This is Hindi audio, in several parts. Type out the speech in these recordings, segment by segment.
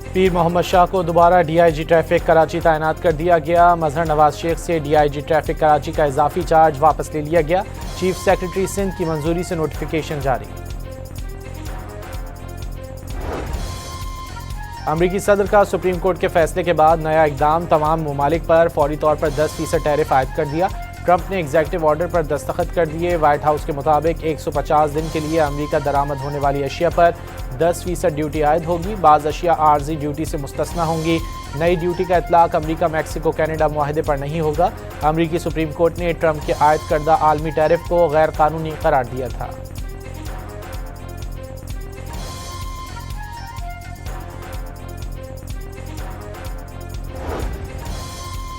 पीर मोहम्मद शाह को दोबारा डीआईजी ट्रैफिक कराची तैनात कर दिया गया। मजहर नवाज शेख से डीआईजी ट्रैफिक कराची का इजाफी चार्ज वापस ले लिया गया। चीफ सेक्रेटरी सिंध की मंजूरी से नोटिफिकेशन जारी। अमरीकी सदर का सुप्रीम कोर्ट के फैसले के बाद नया इकदाम, तमाम ममालिक पर फौरी तौर पर 10% टैरिफ आयद कर दिया। ट्रंप ने एग्जीक्यूटिव ऑर्डर पर दस्तखत कर दिए। व्हाइट हाउस के मुताबिक 150 दिन के लिए अमरीका दरामद होने वाली अशिया पर 10% ड्यूटी आयद होगी। बाज़ अशिया आर्जी ड्यूटी से मुस्तस्ना होंगी। नई ड्यूटी का इतलाक अमरीका, मैक्सिको, कनाडा मुआहदे पर नहीं होगा। अमरीकी सुप्रीम कोर्ट ने ट्रंप के आयद करदा आलमी टैरिफ को गैर कानूनी करार दिया था।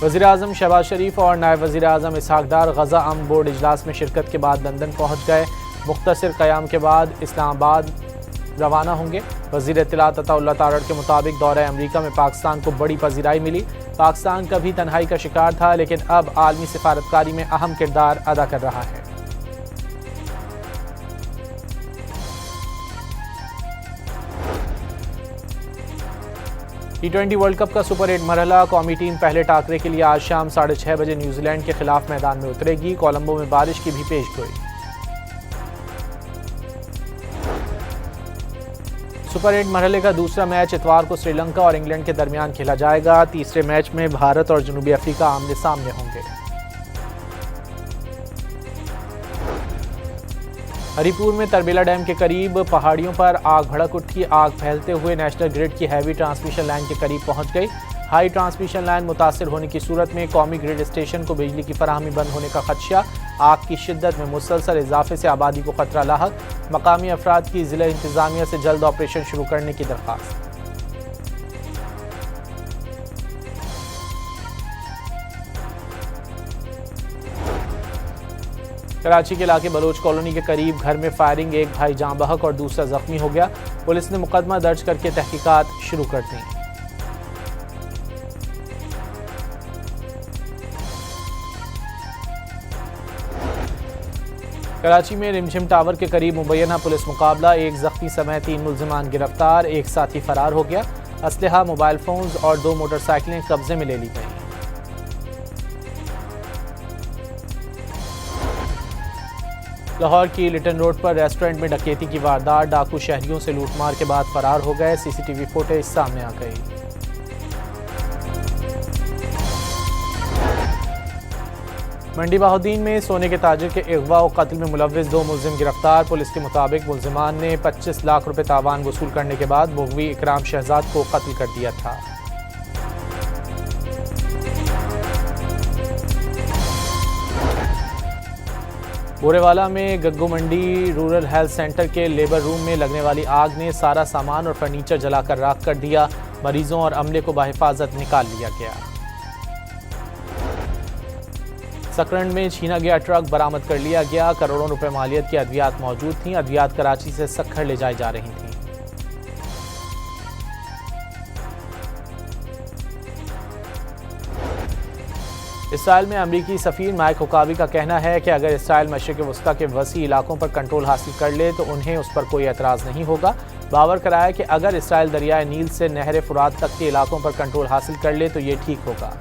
वज़ीर-ए-आज़म शहबाज शरीफ और नायब वज़ीर-ए-आज़म इसहाक डार गज़ा अमन बोर्ड इजलास में शिरकत के बाद लंदन पहुँच गए। मुख्तसर क़याम के बाद इस्लामाबाद रवाना होंगे। वज़ीर इत्तलात अताउल्लाह तारड़ के मुताबिक दौरे अमरीका में पाकिस्तान को बड़ी पजीराई मिली। पाकिस्तान कभी तन्हाई का शिकार था, लेकिन अब आलमी सिफारतकारी में अहम किरदार अदा कर रहा है। T20 वर्ल्ड कप का सुपर 8 मरहला, कौमी टीम पहले टाकरे के लिए आज शाम 6:30 बजे न्यूजीलैंड के खिलाफ मैदान में उतरेगी। कोलंबो में बारिश की भी पेशगोई। सुपर 8 मरहले का दूसरा मैच इतवार को श्रीलंका और इंग्लैंड के दरमियान खेला जाएगा। तीसरे मैच में भारत और जनूबी अफ्रीका आमने सामने होंगे। हरिपुर में तरबेला डैम के करीब पहाड़ियों पर आग भड़क उठी। आग फैलते हुए नेशनल ग्रिड की हैवी ट्रांसमिशन लाइन के करीब पहुंच गई। हाई ट्रांसमिशन लाइन मुतासिर होने की सूरत में कौमी ग्रिड स्टेशन को बिजली की फराहमी बंद होने का खदशा। आग की शिद्दत में मुसलसल इजाफे से आबादी को खतरा लाहक। मकामी अफराद की जिला इंतजामिया से जल्द ऑपरेशन शुरू करने की दरख्वास्त। कराची के इलाके बलोच कॉलोनी के करीब घर में फायरिंग, एक भाई जाँ बहक और दूसरा जख्मी हो गया। पुलिस ने मुकदमा दर्ज करके तहकीकात शुरू कर दी। कराची में रिमझिम टावर के करीब मुबैना पुलिस मुकाबला, एक जख्मी समेत 3 मुल्जिमान गिरफ्तार, एक साथी फरार हो गया। असलहा, मोबाइल फोन्स और 2 मोटरसाइकिलें कब्जे में ले ली गई। लाहौर की लिटन रोड पर रेस्टोरेंट में डकैती की वारदात, डाकू शहरियों से लूटमार के बाद फरार हो गए। सीसीटीवी फुटेज सामने आ गई। मंडी बहाउद्दीन में सोने के ताजिर के अगवा और कत्ल में मुलव्विस 2 मुलजिम गिरफ्तार। पुलिस के मुताबिक मुलजिमान ने 25 लाख रुपए तावान वसूल करने के बाद मुगवी इकराम शहजाद को कत्ल कर दिया था। बोरेवाला में गग्गू मंडी रूरल हेल्थ सेंटर के लेबर रूम में लगने वाली आग ने सारा सामान और फर्नीचर जलाकर राख कर दिया। मरीजों और अमले को बाहिफाजत निकाल लिया गया। सकरंड में छीना गया ट्रक बरामद कर लिया गया। करोड़ों रुपए मालियत की अद्वियात मौजूद थीं। अद्वियात कराची से सक्खर ले जाई जा रही थीं। इसराइल में अमरीकी सफीर माइक हुकावी का कहना है कि अगर इसराइल मशरिक़ वस्ता के वसी इलाकों पर कंट्रोल हासिल कर ले तो उन्हें उस पर कोई एतराज़ नहीं होगा। बावर कराया कि अगर इसराइल दरियाए नील से नहर फुरात तक के इलाकों पर कंट्रोल हासिल कर ले तो ये ठीक होगा।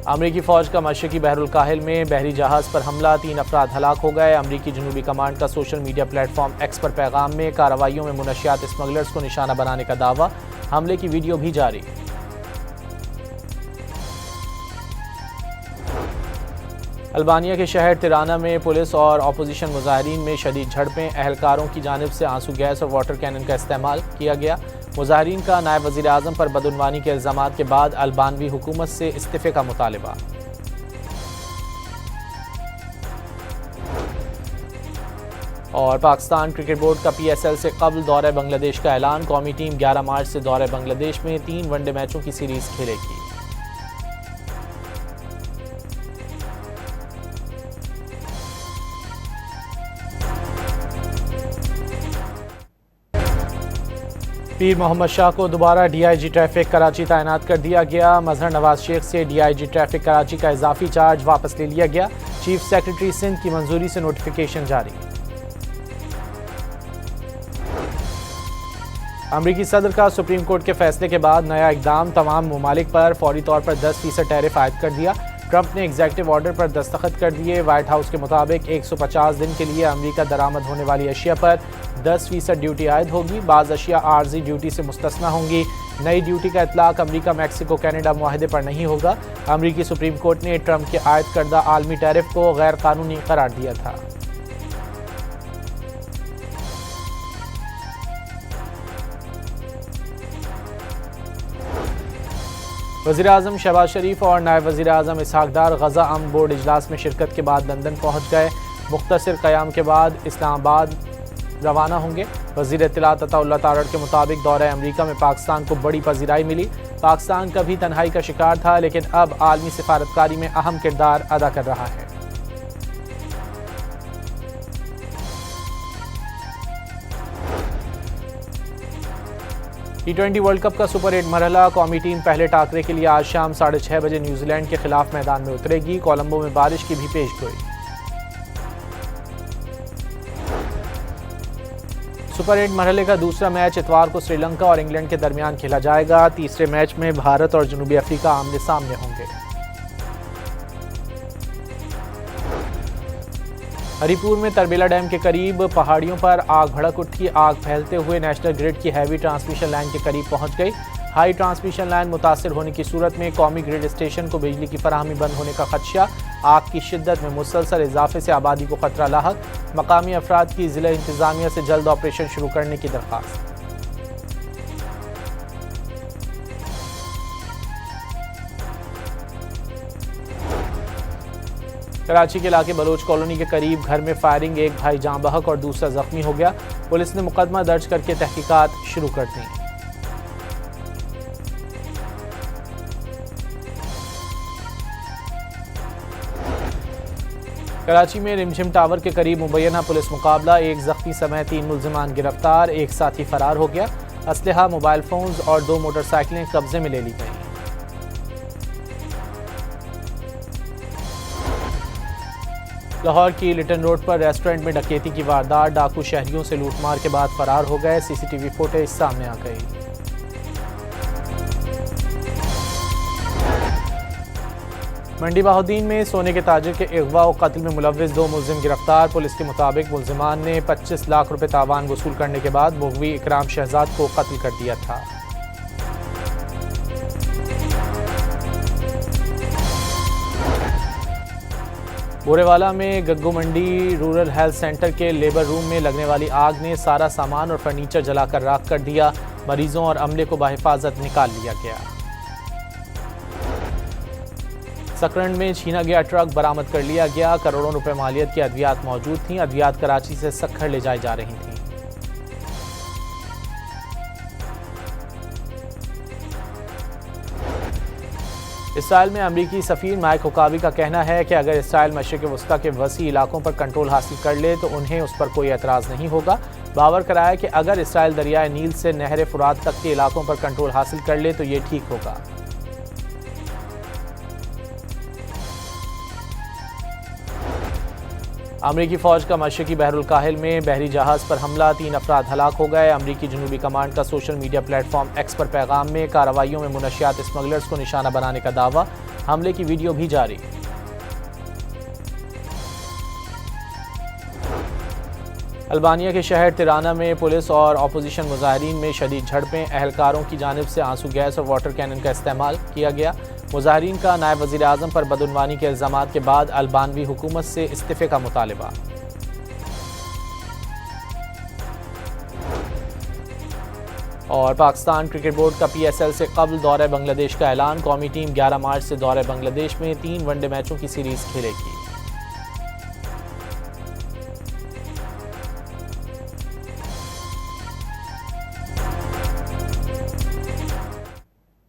अमरीकी फौज का मशरिकी बहरुल काहिल में बहरी जहाज पर हमला, 3 अफराद हलाक हो गए। अमरीकी जनूबी कमांड का सोशल मीडिया प्लेटफॉर्म एक्स पर पैगाम में कार्रवाइयों में मुनशियात स्मगलर्स को निशाना बनाने का दावा, हमले की वीडियो भी जारी। अल्बानिया के शहर तिराना में पुलिस और अपोजिशन मुजाहिरीन में शदीद झड़पें, अहलकारों की जानिब से आंसू गैस और वाटर कैनन का इस्तेमाल किया गया। मुजाहिरीन का नायब वज़ीर आज़म पर बदउनवानी के इल्ज़ामात के बाद अल्बानवी हुकूमत से इस्तीफ़े का मुतालिबा। और पाकिस्तान क्रिकेट बोर्ड का PSL से कबल दौरे बांग्लादेश का ऐलान, कौमी टीम 11 मार्च से दौरे बांग्लादेश में 3 वनडे मैचों की सीरीज खेलेगी। पीर मोहम्मद शाह को दोबारा डीआईजी ट्रैफिक कराची तैनात कर दिया गया। मजहर नवाज शेख से डीआईजी ट्रैफिक कराची का इजाफी चार्ज वापस ले लिया गया। चीफ सेक्रेटरी सिंध की मंजूरी से नोटिफिकेशन जारी। अमरीकी सदर का सुप्रीम कोर्ट के फैसले के बाद नया इकदाम, तमाम ममालिक पर फौरी तौर पर 10% टैरिफ आयद कर दिया। ट्रंप ने एग्जेक्टिव ऑर्डर पर दस्तखत कर दिए। व्हाइट हाउस के मुताबिक 150 दिन के लिए अमरीका दरामद होने वाली अशिया पर 10% ड्यूटी आयद होगी। बाज़ अशिया आर्जी ड्यूटी से मुस्तस्ना होंगी। नई ड्यूटी का इतलाक अमरीका, मैक्सिको, कनाडा मुआहदे पर नहीं होगा। अमरीकी सुप्रीम कोर्ट ने ट्रंप के आयद करदा आलमी टैरिफ को गैर कानूनी करार दिया था। वज़ीर-ए-आज़म शहबाज शरीफ और नायब वज़ीर-ए-आज़म इसहाक डार गज़ा अमन बोर्ड इजलास में शिरकत के बाद लंदन पहुँच गए। मुख्तसर क़याम के बाद इस्लामाबाद रवाना होंगे। वज़ीर इत्तलात अताउल्लाह तारड़ के मुताबिक दौरे अमरीका में पाकिस्तान को बड़ी पजीराई मिली। पाकिस्तान कभी तन्हाई का शिकार था, लेकिन अब आलमी सिफारतकारी में अहम किरदार अदा कर रहा है। T20 वर्ल्ड कप का सुपर 8 मरहला, कौमी टीम पहले टाकरे के लिए आज शाम 6:30 बजे न्यूजीलैंड के खिलाफ मैदान में उतरेगी। कोलंबो में बारिश की भी पेशगोई। सुपर 8 मरहले का दूसरा मैच इतवार को श्रीलंका और इंग्लैंड के दरमियान खेला जाएगा। तीसरे मैच में भारत और जनूबी अफ्रीका आमने सामने होंगे। हरिपुर में तरबेला डैम के करीब पहाड़ियों पर आग भड़क उठी। आग फैलते हुए नेशनल ग्रिड की हैवी ट्रांसमिशन लाइन के करीब पहुंच गई। हाई ट्रांसमिशन लाइन मुतासिर होने की सूरत में कौमी ग्रिड स्टेशन को बिजली की फराहमी बंद होने का खदशा। आग की शिद्दत में मुसलसल इजाफे से आबादी को खतरा लाहक। मकामी अफराद की जिला इंतजामिया से जल्द ऑपरेशन शुरू करने की दरख्वास्त। कराची के इलाके बलोच कॉलोनी के करीब घर में फायरिंग, एक भाई जाँ बहक और दूसरा जख्मी हो गया। पुलिस ने मुकदमा दर्ज करके तहकीकात शुरू कर दी। कराची में रिमझिम टावर के करीब मुबैना पुलिस मुकाबला, एक जख्मी समेत 3 मुल्जिमान गिरफ्तार, एक साथी फरार हो गया। असलहा, मोबाइल फोन्स और 2 मोटरसाइकिलें कब्जे में ले ली गई। लाहौर की लिटन रोड पर रेस्टोरेंट में डकैती की वारदात, डाकू शहरियों से लूटमार के बाद फरार हो गए। सीसीटीवी फुटेज सामने आ गई। मंडी बहाउद्दीन में सोने के ताजिर के अगवा और कत्ल में मुलव्विस 2 मुलजिम गिरफ्तार। पुलिस के मुताबिक मुलजिमान ने 25 लाख रुपए तावान वसूल करने के बाद मुगवी इकराम शहजाद को कत्ल कर दिया था। बोरेवाला में गग्गू मंडी रूरल हेल्थ सेंटर के लेबर रूम में लगने वाली आग ने सारा सामान और फर्नीचर जलाकर राख कर दिया। मरीजों और अमले को बाहिफाजत निकाल लिया गया। सकरंड में छीना गया ट्रक बरामद कर लिया गया। करोड़ों रुपए मालियत की अद्वियात मौजूद थीं। अद्वियात कराची से सक्खर ले जाई जा रही थीं। इसराइल में अमरीकी सफीर माइक हुकावी का कहना है कि अगर इसराइल मशरिक़ वस्ता के वसी इलाकों पर कंट्रोल हासिल कर ले तो उन्हें उस पर कोई एतराज़ नहीं होगा। बावर कराया कि अगर इसराइल दरियाए नील से नहर फुरात तक के इलाकों पर कंट्रोल हासिल कर ले तो ये ठीक होगा। अमरीकी फ़ौज का मशरिकी बहरुल काहिल में बहरी जहाज़ पर हमला, 3 अफराद हलाक हो गए। अमरीकी जनूबी कमांड का सोशल मीडिया प्लेटफॉर्म एक्स पर पैगाम में कार्रवाइयों में मुनशियात स्मगलर्स को निशाना बनाने का दावा, हमले की वीडियो भी जारी। अल्बानिया के शहर तिराना में पुलिस और अपोजिशन मुजाहिरीन में शदीद झड़पें, अहलकारों की जानिब से आंसू गैस और वाटर कैनन का इस्तेमाल किया गया। मुजाहिरीन का नायब वज़ीर आज़म पर बदउनवानी के इल्ज़ामात के बाद अल्बानवी हुकूमत से इस्तीफ़े का मुतालिबा। और पाकिस्तान क्रिकेट बोर्ड का PSL से कबल दौरे बांग्लादेश का ऐलान, कौमी टीम 11 मार्च से दौरे बांग्लादेश में 3 वनडे मैचों की सीरीज़ खेलेगी।